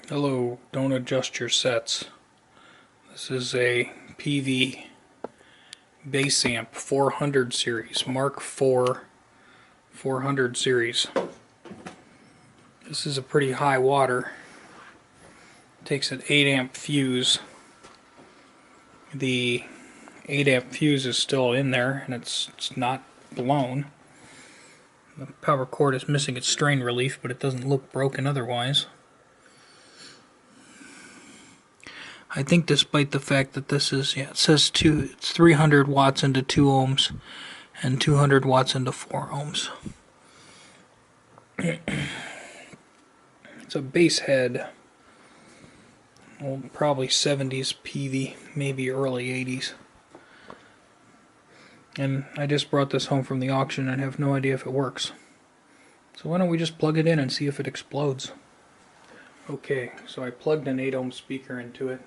Hello, don't adjust your sets. This is a Peavey bass amp 400 series, Mark IV 400 series. This is a pretty high water. It takes an 8 amp fuse. The 8 amp fuse is still in there and it's not blown. The power cord is missing its strain relief, but it doesn't look broken otherwise. I think despite the fact that this is, it says it's 300 watts into 2 ohms and 200 watts into 4 ohms. It's a bass head, probably 70s Peavey, maybe early 80s. And I just brought this home from the auction and have no idea if it works. So why don't we just plug it in and see if it explodes. Okay, so I plugged an 8 ohm speaker into it.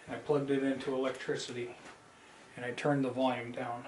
I plugged it into electricity and I turned the volume down.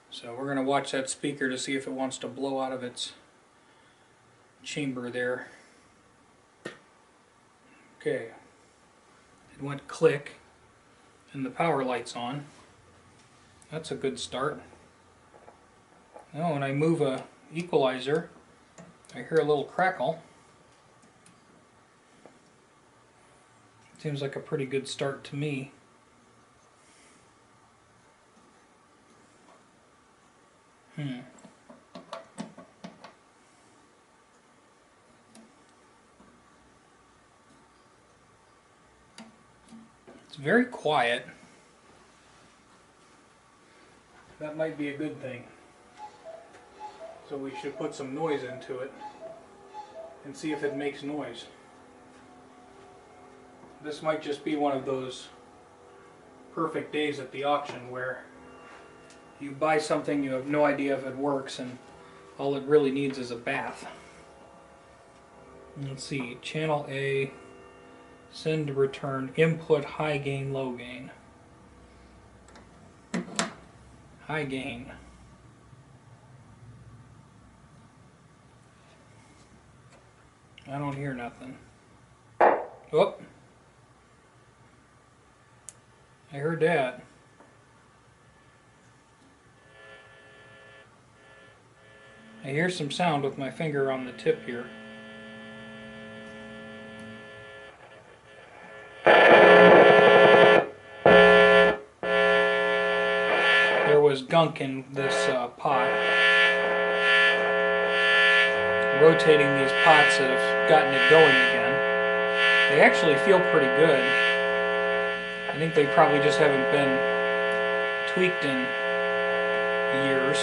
So we're going to watch that speaker to see if it wants to blow out of its chamber there. Okay, it went click and the power light's on. That's a good start. Now when I move a equalizer, I hear a little crackle. Seems like a pretty good start to me. It's very quiet. That might be a good thing. So we should put some noise into it and see if it makes noise. This might just be one of those perfect days at the auction where you buy something, you have no idea if it works, and all it really needs is a bath. Let's see, channel A, send to return, input high gain, low gain. High gain. I don't hear nothing. Oh! I heard that. I hear some sound with my finger on the tip here. There was gunk in this pot. Rotating these pots have gotten it going again. They actually feel pretty good. I think they probably just haven't been tweaked in years.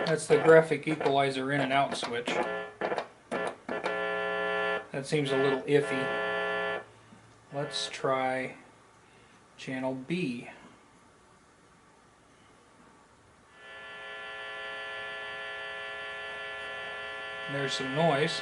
That's the graphic equalizer in and out switch. That seems a little iffy. Let's try channel B. There's some noise.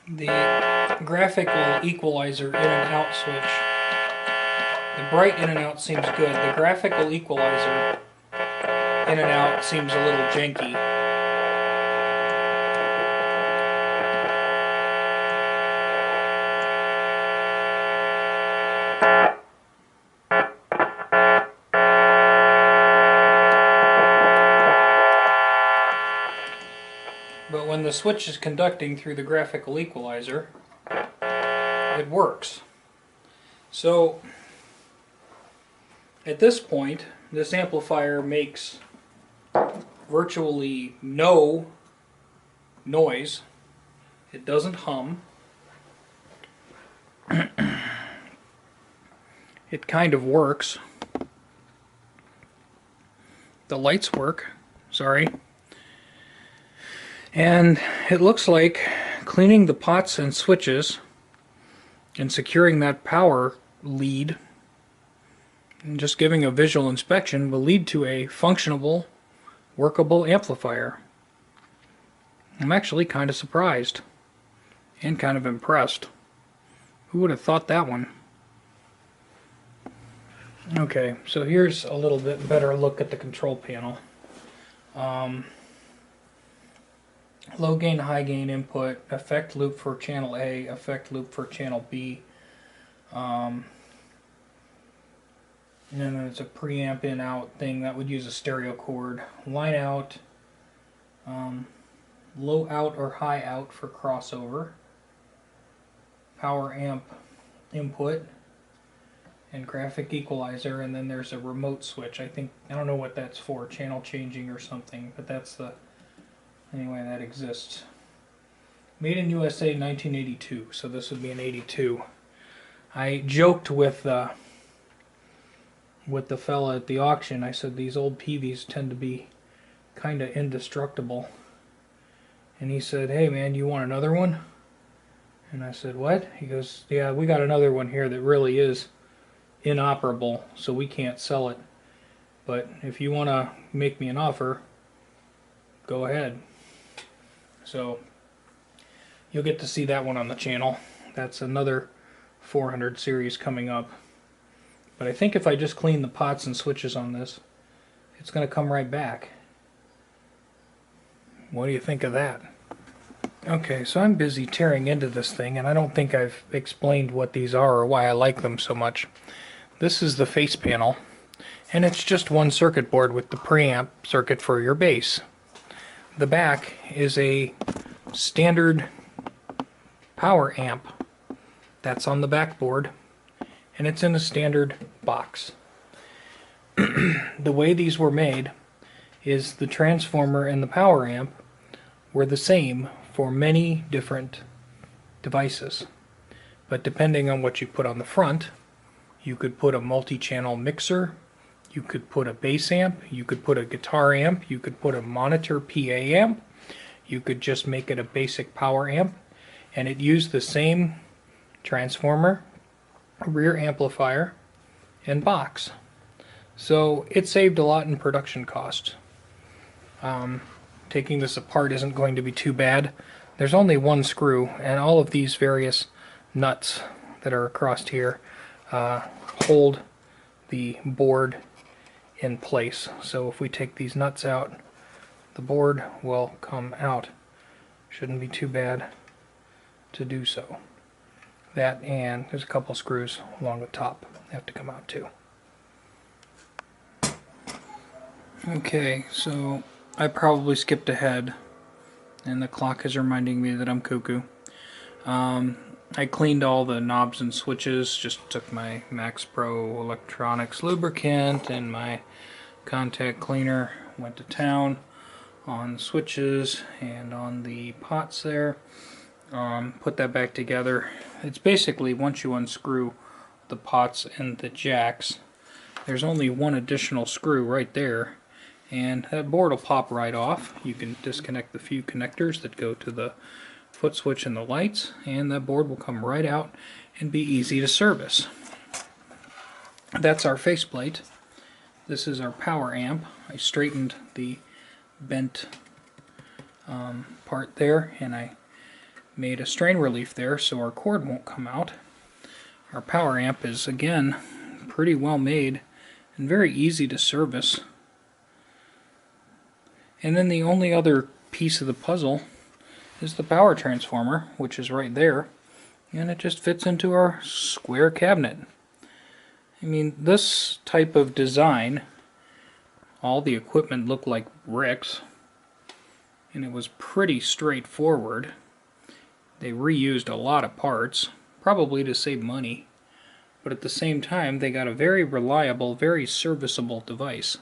The graphical equalizer in and out switch. The bright in and out seems good. The graphical equalizer in and out seems a little janky. But when the switch is conducting through the graphical equalizer, it works. So at this point, this amplifier makes virtually no noise. It doesn't hum. It kind of works. The lights work. Sorry. And it looks like cleaning the pots and switches and securing that power lead and just giving a visual inspection will lead to a functionable, workable amplifier. I'm actually kind of surprised and kind of impressed. Who would have thought that one? Okay, so here's a little bit better look at the control panel. Low gain, high gain input, effect loop for channel A, effect loop for channel B. And then there's a preamp in out thing that would use a stereo cord. Line out, low out or high out for crossover. Power amp input and graphic equalizer, and then there's a remote switch. I don't know what that's for, channel changing or something, but that's the, anyway, that exists. Made in USA 1982, so this would be an 82. I joked with the fella at the auction. I said these old Peaveys tend to be kind of indestructible. And he said, "Hey man, you want another one?" And I said, "What?" He goes, "Yeah, we got another one here that really is inoperable, so we can't sell it. But if you want to make me an offer, go ahead." So you'll get to see that one on the channel. That's another 400 series coming up. But I think if I just clean the pots and switches on this, it's going to come right back. What do you think of that? Okay, so I'm busy tearing into this thing, and I don't think I've explained what these are or why I like them so much. This is the face panel, and it's just one circuit board with the preamp circuit for your bass. The back is a standard power amp that's on the backboard, and it's in a standard box. The way these were made is the transformer and the power amp were the same for many different devices, but depending on what you put on the front, you could put a multi-channel mixer, you could put a bass amp, you could put a guitar amp, you could put a monitor PA amp, you could just make it a basic power amp, and it used the same transformer, rear amplifier, and box. So it saved a lot in production cost. Taking this apart isn't going to be too bad. There's only one screw, and all of these various nuts that are across here hold the board in place. So if we take these nuts out, the board will come out. Shouldn't be too bad to do so. That, and there's a couple screws along the top that have to come out too. Okay, so I probably skipped ahead, and the clock is reminding me that I'm cuckoo. I cleaned all the knobs and switches, just took my Max Pro electronics lubricant and my contact cleaner, went to town on the switches and on the pots there, put that back together. It's basically, once you unscrew the pots and the jacks, there's only one additional screw right there, and that board will pop right off. You can disconnect the few connectors that go to the foot switch and the lights, and that board will come right out and be easy to service. That's our faceplate. This is our power amp. I straightened the bent part there, and I made a strain relief there so our cord won't come out. Our power amp is, again, pretty well made and very easy to service. And then the only other piece of the puzzle is the power transformer, which is right there, and it just fits into our square cabinet. I mean, this type of design, all the equipment looked like bricks, and it was pretty straightforward. They reused a lot of parts, probably to save money, but at the same time they got a very reliable, very serviceable device.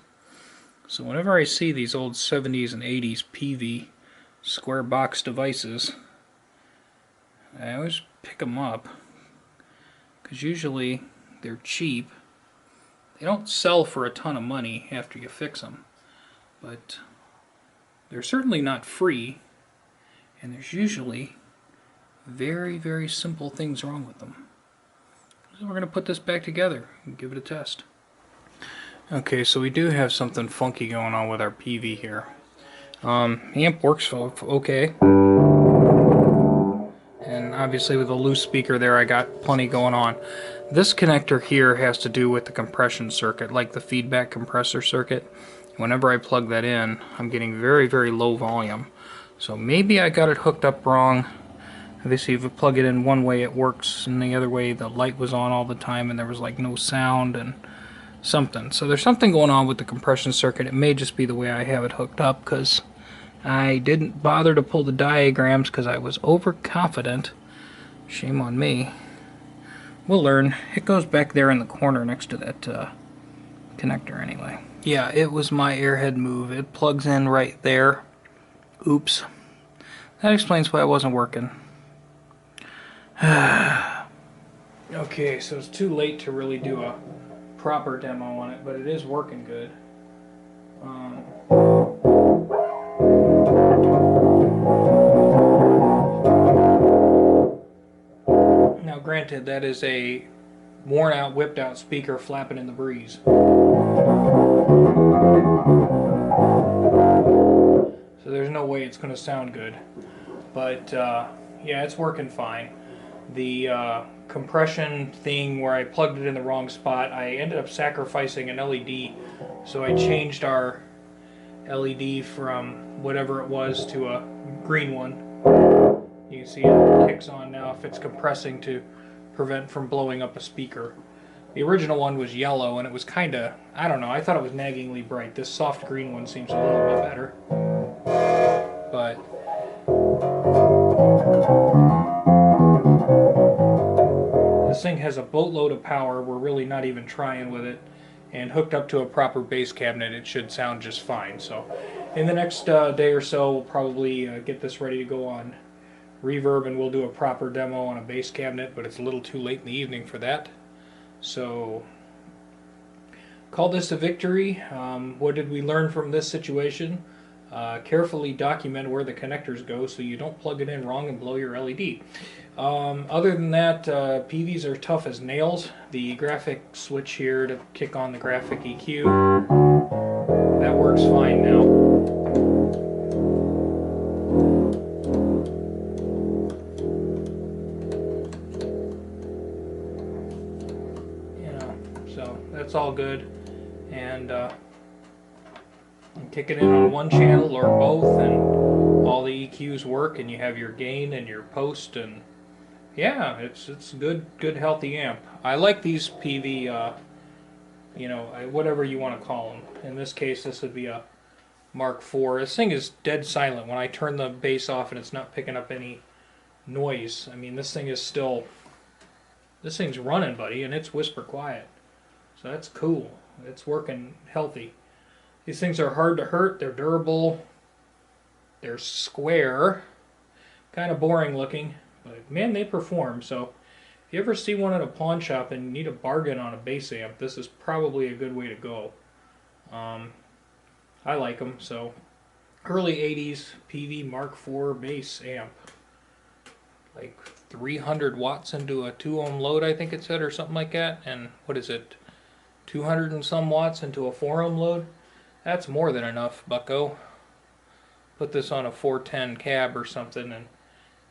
So whenever I see these old 70s and 80s Peavey square box devices, I always pick them up, because usually they're cheap. They don't sell for a ton of money after you fix them, but they're certainly not free, And there's usually very, very simple things wrong with them. So we're going to put this back together and give it a test. Okay, so we do have something funky going on with our Peavey here. Amp works okay. And obviously with a loose speaker there, I got plenty going on. This connector here has to do with the compression circuit, like the feedback compressor circuit. Whenever I plug that in, I'm getting very, very low volume. So maybe I got it hooked up wrong. Obviously, if you plug it in one way, it works, and the other way, the light was on all the time, and there was like no sound and something. So there's something going on with the compression circuit. It may just be the way I have it hooked up, because I didn't bother to pull the diagrams because I was overconfident. Shame on me. We'll learn. It goes back there in the corner next to that connector anyway. Yeah, it was my airhead move. It plugs in right there. Oops. That explains why it wasn't working. Okay, so it's too late to really do a proper demo on it, but it is working good. Now granted, that is a worn out, whipped out speaker flapping in the breeze. So there's no way it's going to sound good. But yeah, it's working fine. The compression thing where I plugged it in the wrong spot, I ended up sacrificing an LED, so I changed our LED from whatever it was to a green one. You can see it kicks on now if it's compressing to prevent from blowing up a speaker. The original one was yellow and it was kinda, I don't know, I thought it was naggingly bright. This soft green one seems a little bit better. But this thing has a boatload of power. We're really not even trying with it. And hooked up to a proper bass cabinet, it should sound just fine. So in the next day or so, we'll probably get this ready to go on Reverb, and we'll do a proper demo on a bass cabinet, but it's a little too late in the evening for that. So call this a victory. What did we learn from this situation? Carefully document where the connectors go so you don't plug it in wrong and blow your LED. Other than that, Peaveys are tough as nails. The graphic switch here to kick on the graphic EQ, that works fine now. Yeah, so that's all good. And kick it in on one channel or both, and all the EQs work, and you have your gain and your post, and yeah, it's a good healthy amp. I like these Peavey, you know, whatever you want to call them. In this case, this would be a Mark IV. This thing is dead silent when I turn the bass off, and it's not picking up any noise. I mean, this thing is still, this thing's running, buddy, and it's whisper quiet. So that's cool. It's working healthy. These things are hard to hurt. They're durable. They're square. Kind of boring looking, but man, they perform. So if you ever see one at a pawn shop and you need a bargain on a bass amp, this is probably a good way to go. I like them. So early 80s Peavey Mark IV bass amp. Like 300 watts into a 2 ohm load, I think it said, or something like that. And what is it? 200 and some watts into a 4 ohm load? That's more than enough, bucko. Put this on a 410 cab or something and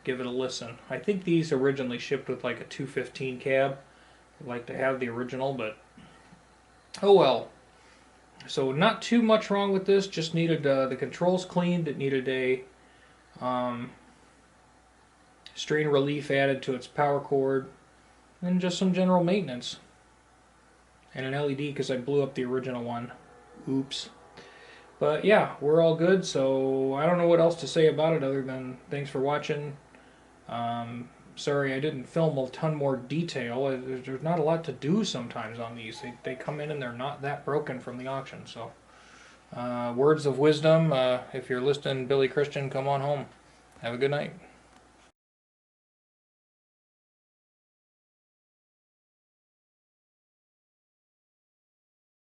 give it a listen. I think these originally shipped with like a 215 cab. I'd like to have the original, but oh well. So not too much wrong with this, just needed the controls cleaned. It needed a strain relief added to its power cord, and just some general maintenance. And an LED because I blew up the original one. Oops. But yeah, we're all good, so I don't know what else to say about it other than thanks for watching. Sorry I didn't film a ton more detail. There's not a lot to do sometimes on these. They come in and they're not that broken from the auction. So words of wisdom, if you're listening, Billy Christian, come on home. Have a good night.